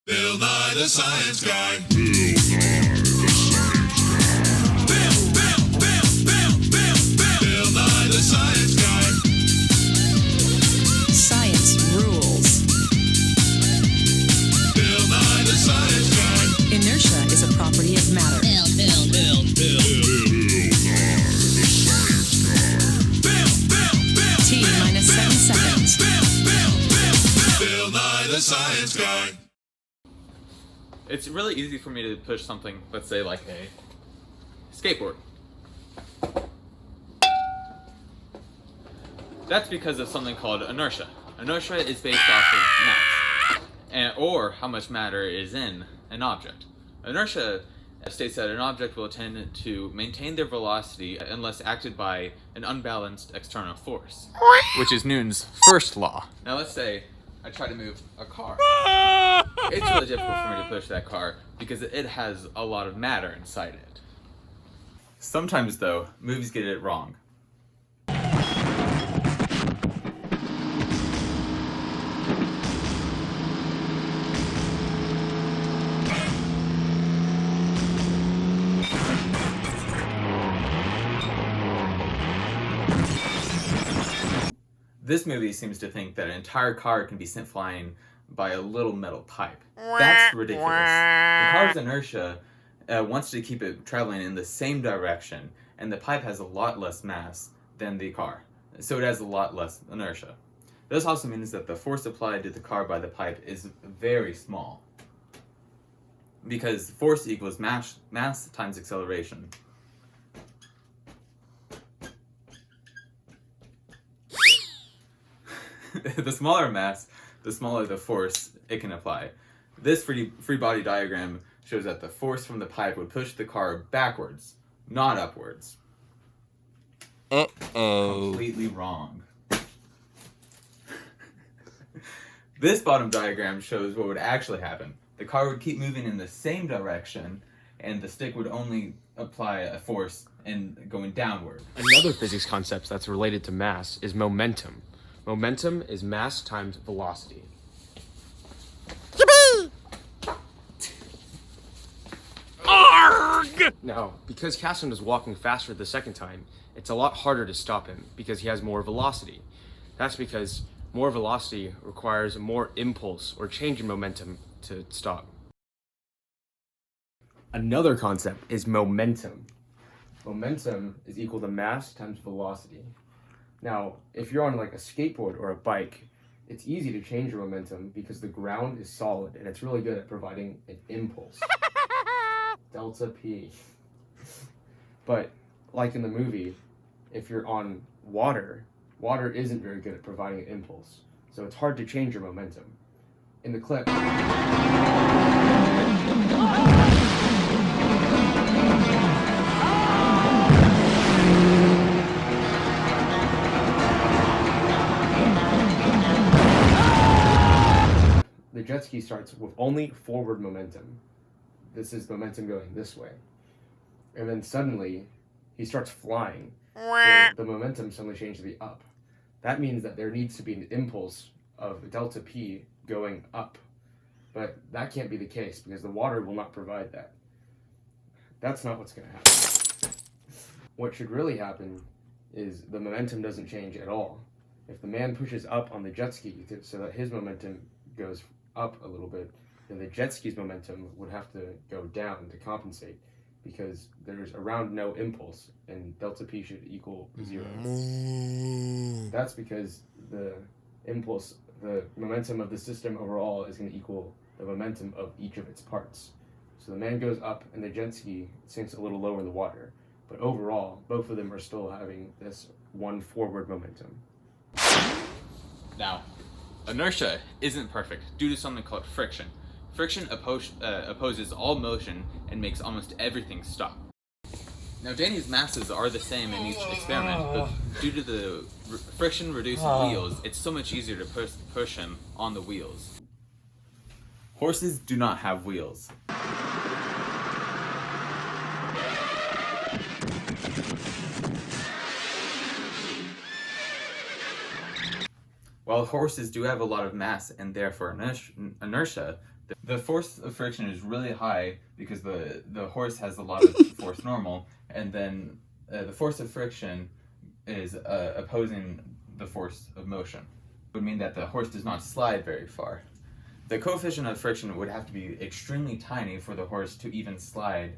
Bill Nye the Science Guy. Bill Nye the Science Guy. Science rules. Bill Nye the Science Guy. Inertia is a property of matter. T minus 7 seconds. Bill Nye the Science Guy. It's really easy for me to push something, let's say like a skateboard. That's because of something called inertia. Inertia is based off of mass, or how much matter is in an object. Inertia states that an object will tend to maintain their velocity unless acted by an unbalanced external force, which is Newton's first law. Now let's say I try to move a car. It's really difficult for me to push that car because it has a lot of matter inside it. Sometimes though, movies get it wrong. This movie seems to think that an entire car can be sent flying by a little metal pipe. That's ridiculous. The car's inertia wants to keep it traveling in the same direction, and the pipe has a lot less mass than the car, so it has a lot less inertia. This also means that the force applied to the car by the pipe is very small, because force equals mass times acceleration. The smaller mass, the smaller the force it can apply. This free body diagram shows that the force from the pipe would push the car backwards, not upwards. Completely wrong. This bottom diagram shows what would actually happen. The car would keep moving in the same direction, and the stick would only apply a force and going downward. Another physics concept that's related to mass is momentum. Momentum is mass times velocity. Arg! Now, because Casson is walking faster the second time, it's a lot harder to stop him because he has more velocity. That's because more velocity requires more impulse or change in momentum to stop. Another concept is momentum. Momentum is equal to mass times velocity. Now, if you're on like a skateboard or a bike, it's easy to change your momentum because the ground is solid and it's really good at providing an impulse. Delta P. But like in the movie, if you're on water, water isn't very good at providing an impulse. So it's hard to change your momentum. In the clip, the jet ski starts with only forward momentum. This is momentum going this way. And then suddenly, he starts flying. So the momentum suddenly changes to be up. That means that there needs to be an impulse of delta P going up. But that can't be the case because the water will not provide that. That's not what's going to happen. What should really happen is the momentum doesn't change at all. If the man pushes up on the jet ski so that his momentum goes up a little bit, then the jet ski's momentum would have to go down to compensate because there's around no impulse and delta P should equal 0. That's because the impulse, the momentum of the system overall is going to equal the momentum of each of its parts. So the man goes up and the jet ski sinks a little lower in the water, but overall both of them are still having this one forward momentum. Now, inertia isn't perfect due to something called friction. Friction opposes all motion and makes almost everything stop. Now, Danny's masses are the same in each experiment, but due to the friction-reducing wheels, it's so much easier to push him on the wheels. Horses do not have wheels. While horses do have a lot of mass and therefore inertia, The force of friction is really high because the horse has a lot of force normal, and then the force of friction is opposing the force of motion. It would mean that the horse does not slide very far. The coefficient of friction would have to be extremely tiny for the horse to even slide.